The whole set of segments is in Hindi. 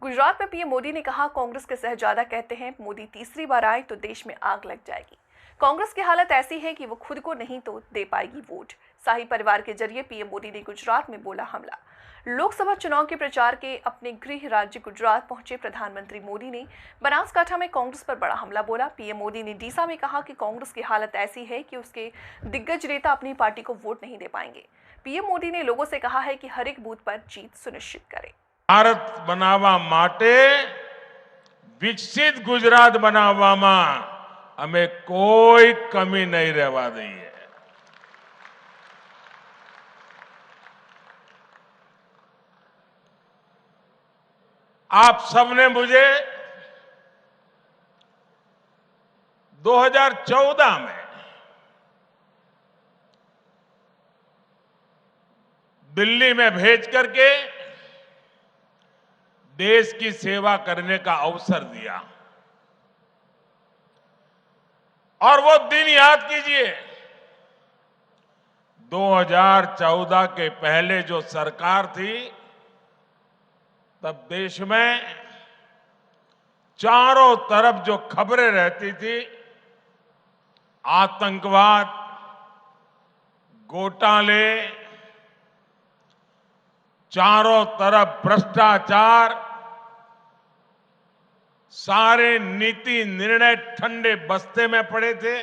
गुजरात में पीएम मोदी ने कहा, कांग्रेस के शहजादा कहते हैं मोदी तीसरी बार आए तो देश में आग लग जाएगी। कांग्रेस की हालत ऐसी है कि वो खुद को नहीं तो दे पाएगी वोट। शाही परिवार के जरिए पीएम मोदी ने गुजरात में बोला हमला। लोकसभा चुनाव के प्रचार के अपने गृह राज्य गुजरात पहुंचे प्रधानमंत्री मोदी ने बनासकांठा में कांग्रेस पर बड़ा हमला बोला। पीएम मोदी ने डीसा में कहा कि कांग्रेस की हालत ऐसी है कि उसके दिग्गज नेता अपनी पार्टी को वोट नहीं दे पाएंगे। पीएम मोदी ने लोगों से कहा है कि हर एक बूथ पर जीत सुनिश्चित करें। ભારત બનાવવા માટે વિકસિત ગુજરાત બનાવવામાં અમે કોઈ કમી નહીં રહેવા દઈએ। आप सबने मुझे 2014 में दिल्ली में भेज करके देश की सेवा करने का अवसर दिया और वो दिन याद कीजिए। 2014 के पहले जो सरकार थी तब देश में चारों तरफ जो खबरें रहती थी, आतंकवाद, घोटाले, चारों तरफ भ्रष्टाचार, सारे नीति निर्णय ठंडे बस्ते में पड़े थे।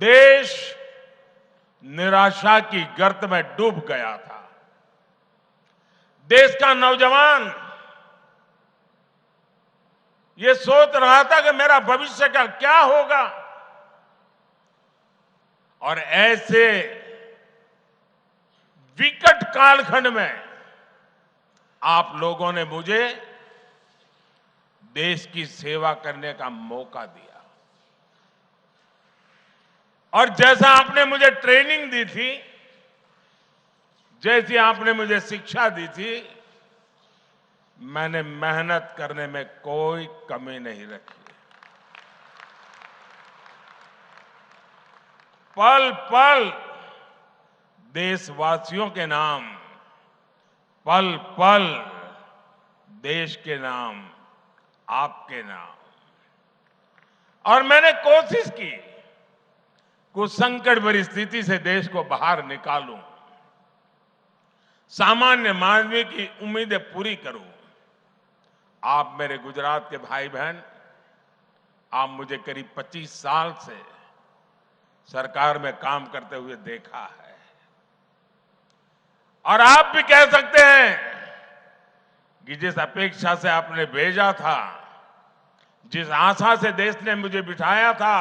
देश निराशा की गर्त में डूब गया था। देश का नौजवान ये सोच रहा था कि मेरा भविष्य का क्या होगा, और ऐसे विकट कालखंड में आप लोगों ने मुझे देश की सेवा करने का मौका दिया। और जैसा आपने मुझे ट्रेनिंग दी थी, जैसी आपने मुझे शिक्षा दी थी, मैंने मेहनत करने में कोई कमी नहीं रखी। पल पल देशवासियों के नाम, पल पल देश के नाम, आपके नाम। और मैंने कोशिश की कुछ संकट भरी स्थिति से देश को बाहर निकालूं, सामान्य मानवीय की उम्मीदें पूरी करूं। आप मेरे गुजरात के भाई बहन, आप मुझे करीब 25 साल से सरकार में काम करते हुए देखा है, और आप भी कह सकते हैं कि जिस अपेक्षा से आपने भेजा था, जिस आशा से देश ने मुझे बिठाया था,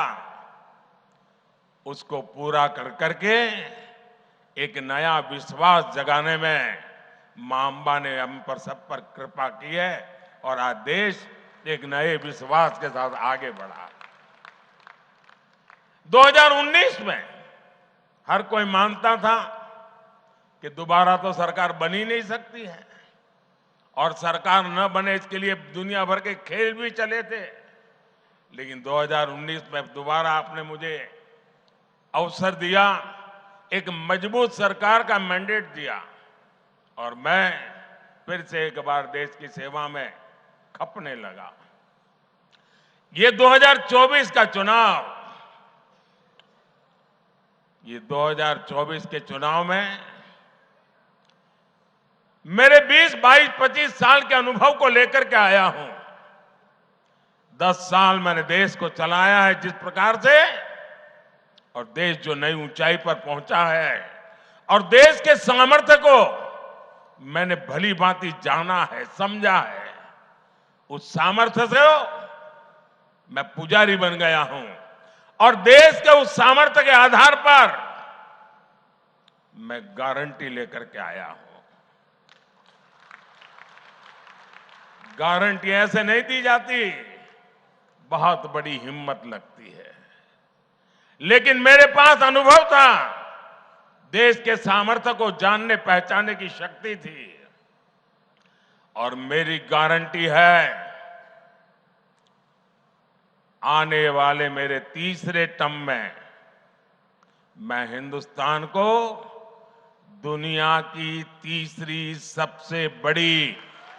उसको पूरा कर करके एक नया विश्वास जगाने में मां अम्बा ने हम पर सब पर कृपा की है, और आज देश एक नए विश्वास के साथ आगे बढ़ा। 2019 में हर कोई मानता था कि दोबारा तो सरकार बन ही नहीं सकती है, और सरकार न बने इसके लिए दुनिया भर के खेल भी चले थे। लेकिन 2019 में दोबारा आपने मुझे अवसर दिया, एक मजबूत सरकार का मैंडेट दिया, और मैं फिर से एक बार देश की सेवा में खपने लगा। ये 2024 का चुनाव, ये 2024 के चुनाव में मेरे 20, 22, 25 साल के अनुभव को लेकर के आया हूं। 10 साल मैंने देश को चलाया है जिस प्रकार से, और देश जो नई ऊंचाई पर पहुंचा है, और देश के सामर्थ्य को मैंने भली भांति जाना है, समझा है। उस सामर्थ्य से मैं पुजारी बन गया हूं, और देश के उस सामर्थ्य के आधार पर मैं गारंटी लेकर के आया हूं। गारंटी ऐसे नहीं दी जाती, बहुत बड़ी हिम्मत लगती है। लेकिन मेरे पास अनुभव था, देश के सामर्थ्य को जानने पहचानने की शक्ति थी, और मेरी गारंटी है आने वाले मेरे तीसरे टर्म में मैं हिंदुस्तान को दुनिया की तीसरी सबसे बड़ी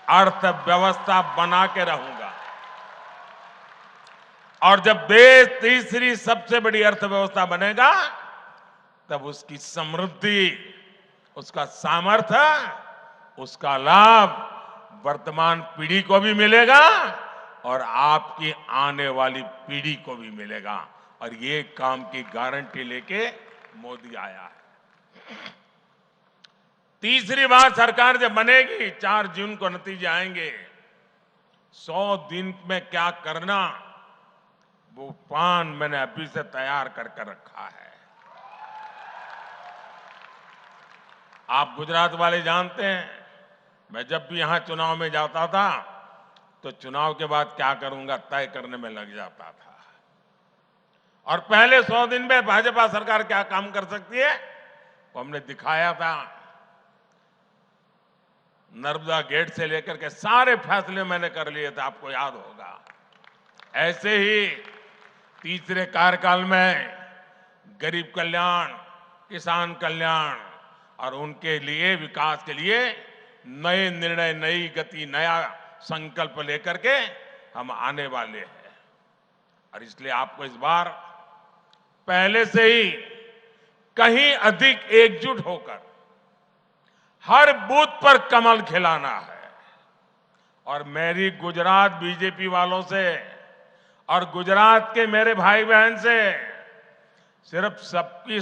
अर्थव्यवस्था बना के रहूंगा। और जब देश तीसरी सबसे बड़ी अर्थव्यवस्था बनेगा, तब उसकी समृद्धि, उसका सामर्थ्य, उसका लाभ वर्तमान पीढ़ी को भी मिलेगा और आपकी आने वाली पीढ़ी को भी मिलेगा। और ये काम की गारंटी लेके मोदी आया है। तीसरी बार सरकार जब बनेगी, 4 जून को नतीजे आएंगे। 100 दिन में क्या करना, वो प्लान मैंने अभी से तैयार करके रखा है। आप गुजरात वाले जानते हैं, मैं जब भी यहां चुनाव में जाता था तो चुनाव के बाद क्या करूंगा तय करने में लग जाता था। और पहले 100 दिन में भाजपा सरकार क्या काम कर सकती है वो हमने दिखाया था। नर्मदा गेट से लेकर के सारे फैसले मैंने कर लिए थे, आपको याद होगा। ऐसे ही तीसरे कार्यकाल में गरीब कल्याण, किसान कल्याण और उनके लिए विकास के लिए नए निर्णय, नई गति, नया संकल्प लेकर के हम आने वाले हैं। और इसलिए आपको इस बार पहले से ही कहीं अधिक एकजुट होकर हर बूथ पर कमल खिलाना है। और मेरी गुजरात बीजेपी वालों से और गुजरात के मेरे भाई बहन से सिर्फ सबकी